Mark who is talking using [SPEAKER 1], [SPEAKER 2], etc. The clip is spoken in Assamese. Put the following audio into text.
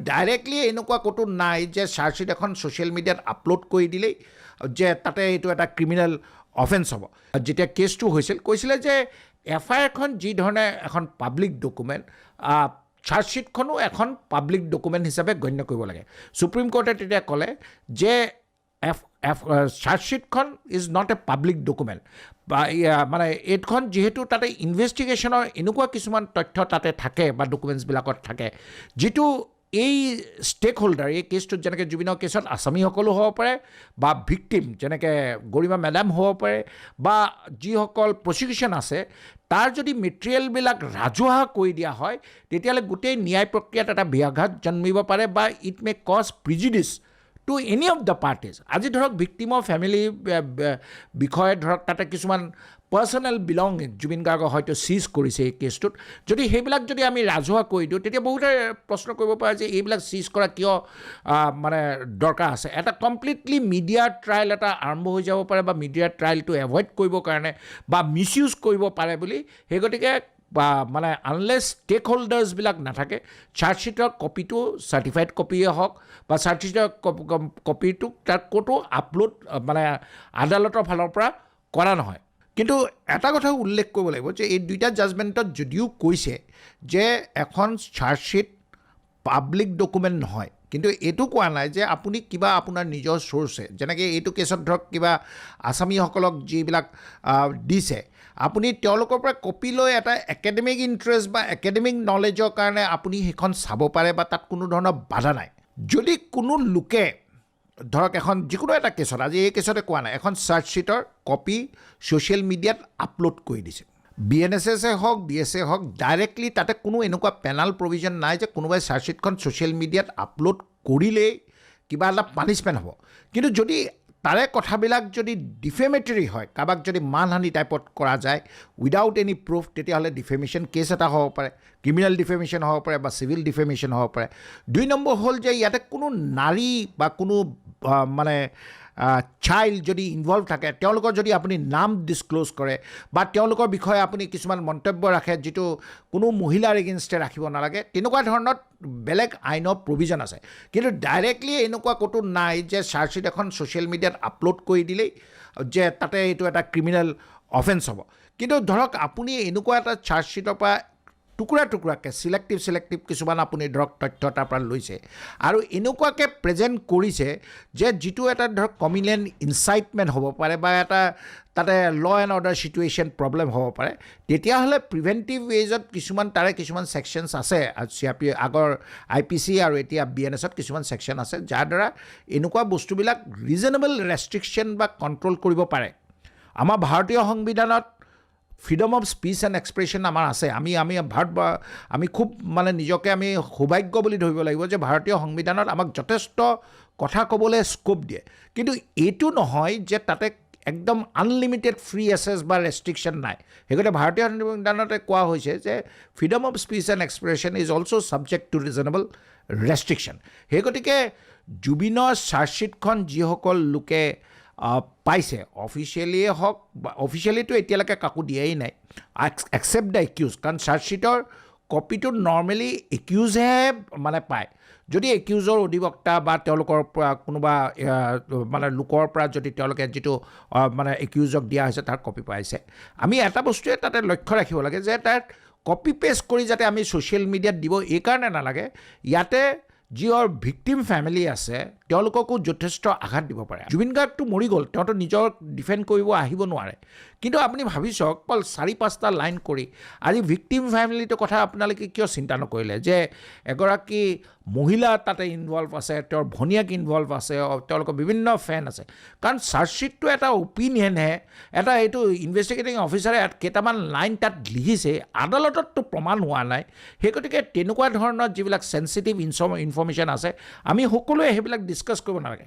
[SPEAKER 1] ডাইৰেক্টলি এনেকুৱা ক'তো নাই যে চাৰ্জশ্বিট এখন ছ'চিয়েল মিডিয়াত আপলোড কৰি দিলেই যে তাতে এইটো এটা ক্ৰিমিনেল অফেন্স হ'ব। যেতিয়া কেছটো হৈছিল কৈছিলে যে এফআইআৰখন যি ধৰণে এখন পাব্লিক ডকুমেণ্ট, চাৰ্জশ্বিটখনো এখন পাব্লিক ডকুমেণ্ট হিচাপে গণ্য কৰিব লাগে। সুপ্ৰিম কোৰ্টে তেতিয়া ক'লে যে চাৰ্জশ্বিটখন is not a public document, বা মানে এইখন যিহেতু তাতে ইনভেষ্টিগেশ্যনৰ এনেকুৱা কিছুমান তথ্য তাতে থাকে বা ডকুমেণ্টছবিলাকত থাকে যিটো এই ষ্টেক হোল্ডাৰ, এই কেছটোত যেনেকৈ জুবিনৰ কেছত আছামীসকলো হ'ব পাৰে বা ভিক্টিম যেনেকৈ গৰিমা মেডাম হ'ব পাৰে বা যিসকল প্ৰচিকিউশ্যন আছে, তাৰ যদি মেটেৰিয়েলবিলাক ৰাজহুৱা কৰি দিয়া হয় তেতিয়াহ'লে গোটেই ন্যায় প্ৰক্ৰিয়াত এটা ব্যাঘাত জন্মিব পাৰে বা it may cause prejudice to any of the parties. আজি ধৰক ভিক্টিমৰ ফেমিলি বিষয়ে ধৰক তাতে কিছুমান পাৰ্চনেল বিলংগিং জুবিন গাৰ্গক হয়তো চিজ কৰিছে এই কেছটোত, যদি সেইবিলাক যদি আমি ৰাজহুৱা কৰি দিওঁ তেতিয়া বহুতে প্ৰশ্ন কৰিব পাৰে যে এইবিলাক চিজ কৰা কিয় মানে দৰকাৰ আছে। এটা কমপ্লিটলি মিডিয়াৰ ট্ৰায়েল এটা আৰম্ভ হৈ যাব পাৰে বা মিডিয়াৰ ট্ৰায়েলটো এভইড কৰিবৰ কাৰণে বা মিছ ইউজ কৰিব পাৰে বুলি, সেই গতিকে বা মানে আনলেছ ষ্টেক হোল্ডাৰ্ছবিলাক নাথাকে, চাৰ্জশ্বিটৰ কপিটো চাৰ্টিফাইড কপিয়ে হওক বা চাৰ্জশ্বিটৰ কপিটো তাত ক'তো আপলোড মানে আদালতৰ ফালৰ পৰা কৰা নহয়। কিন্তু এটা কথা উল্লেখ কৰিব লাগিব যে এই দুইটা জাজমেণ্টত যদিও কৈছে যে এখন চাৰ্জশ্বিট পাব্লিক ডকুমেণ্ট নহয়, কিন্তু এইটো কোৱা নাই যে আপুনি কিবা আপোনাৰ নিজৰ চ'ৰ্ছে, যেনেকৈ এইটো কেছত ধৰক কিবা আছামীসকলক যিবিলাক দিছে, আপুনি তেওঁলোকৰ পৰা কপি লৈ এটা একাডেমিক ইণ্টাৰেষ্ট বা একাডেমিক নলেজৰ কাৰণে আপুনি সেইখন চাব পাৰে বা তাত কোনো ধৰণৰ বাধা নাই। যদি কোনো লোকে ধৰক এখন যিকোনো এটা কেছত, আজি এই কেছতে কোৱা নাই, এখন চাৰ্জশ্বিটৰ কপি ছ'চিয়েল মিডিয়াত আপলোড কৰি দিছে, BNSS হওক BSA হওক, ডাইৰেক্টলি তাতে কোনো এনেকুৱা পেনাল প্ৰভিজন নাই যে কোনোবাই চাৰ্জশ্বিটখন ছ'চিয়েল মিডিয়াত আপলোড কৰিলেই কিবা এটা পানিছমেণ্ট হ'ব। কিন্তু যদি তাৰে কথাবিলাক যদি ডিফেমেটৰী হয়, কাৰোবাক যদি মানহানি টাইপত কৰা যায় উইদাউট এনি প্ৰুফ, তেতিয়াহ'লে ডিফেমেশ্যন কেছ এটা হ'ব পাৰে, ক্ৰিমিনেল ডিফেমেশ্যন হ'ব পাৰে বা চিভিল ডিফেমেশ্যন হ'ব পাৰে। 2 নম্বৰ হ'ল যে ইয়াতে কোনো নাৰী বা কোনো মানে চাইল্ড যদি ইনভলভ থাকে, তেওঁলোকৰ যদি আপুনি নাম ডিছক্ল'জ কৰে বা তেওঁলোকৰ বিষয়ে আপুনি কিছুমান মন্তব্য ৰাখে যিটো কোনো মহিলাৰ এগেইনষ্টে ৰাখিব নালাগে, তেনেকুৱা ধৰণৰ বেলেগ আইনৰ প্ৰভিজন আছে। কিন্তু ডাইৰেক্টলি এনেকুৱা ক'তো নাই যে চাৰ্জশ্বিট এখন ছ'চিয়েল মিডিয়াত আপলোড কৰি দিলেই যে তাতে এইটো এটা ক্ৰিমিনেল অফেন্স হ'ব। কিন্তু ধৰক আপুনি এনেকুৱা এটা চাৰ্জশ্বিটৰ পৰা টুকুৰাকৈ চিলেক্টিভ কিছুমান আপুনি ধৰক তথ্য তাৰ পৰা লৈছে আৰু এনেকুৱাকৈ প্ৰেজেণ্ট কৰিছে যে যিটো এটা ধৰক কমিউনেল ইনচাইটমেণ্ট হ'ব পাৰে বা এটা তাতে ল এণ্ড অৰ্ডাৰ চিটুৱেশ্যন প্ৰব্লেম হ'ব পাৰে, তেতিয়াহ'লে প্ৰিভেণ্টিভ ৱেজত তাৰে কিছুমান ছেকশ্যনছ আছে, CRP আগৰ IPC আৰু এতিয়া BNSত কিছুমান ছেকশ্যন আছে যাৰ দ্বাৰা এনেকুৱা বস্তুবিলাক ৰিজনেবল ৰেষ্ট্ৰিকশ্যন বা কণ্ট্ৰল কৰিব পাৰে। আমাৰ ভাৰতীয় সংবিধানত freedom of speech and expression আমাৰ আছে। আমি খুব মানে নিজকে আমি সৌভাগ্য বুলি ধৰিব লাগিব যে ভাৰতীয় সংবিধানত আমাক যথেষ্ট কথা ক'বলৈ স্কোপ দিয়ে, কিন্তু এইটো নহয় যে তাতে একদম আনলিমিটেড ফ্ৰী এক্সেছ বা ৰেষ্ট্ৰিকশ্যন নাই। সেইগতে ভাৰতীয় সংবিধানতে কোৱা হৈছে যে freedom of speech and expression is also' subject to reasonable restriction. সেই গতিকে জুবিনৰ চাৰ্জশ্বিটখন যিসকল লোকে পাইছে, অফিচিয়েলিয়ে হওক বা অফিচিয়েলিটো এতিয়ালৈকে কাকো দিয়াই নাই একচেপ্ট দ্য একিউজ, কাৰণ চাৰ্জশ্বিটৰ কপিটো নৰ্মেলি একিউজহে মানে পায়। যদি একিউজৰ অধিবক্তা বা তেওঁলোকৰ পৰা কোনোবা মানে লোকৰ পৰা যদি তেওঁলোকে যিটো মানে একিউজক দিয়া হৈছে তাৰ কপি পাইছে, আমি এটা বস্তুৱে তাতে লক্ষ্য ৰাখিব লাগে যে তাত কপি পেষ্ট কৰি যাতে আমি ছ'চিয়েল মিডিয়াত দিব এইকাৰণে নালাগে, ইয়াতে যিৰ ভিক্টিম ফেমিলি আছে তেওঁলোককো যথেষ্ট আঘাত দিব পাৰে। জুবিন গাৰ্গটো মৰি গ'ল, তেওঁতো নিজৰ ডিফেণ্ড কৰিব আহিব নোৱাৰে, কিন্তু আপুনি ভাবি চাওক অকল 4-5টা লাইন কৰি আজি ভিক্টিম ফেমিলিটোৰ কথা আপোনালোকে কিয় চিন্তা নকৰিলে যে এগৰাকী মহিলা তাতে ইনভলভ আছে, তেওঁৰ ভনীয়েক ইনভলভ আছে, তেওঁলোকৰ বিভিন্ন ফেন আছে। কাৰণ চাৰ্জশ্বিটটো এটা অপিনিয়নহে, এটা এইটো ইনভেষ্টিগেটিং অফিচাৰে কেইটামান লাইন তাত লিখিছে, আদালতততো প্ৰমাণ হোৱা নাই। সেই গতিকে তেনেকুৱা ধৰণৰ যিবিলাক চেঞ্চিটিভ ইনফৰ্মেশ্যন আছে আমি সকলোৱে সেইবিলাক ডিছকাছ কৰিব নালাগে।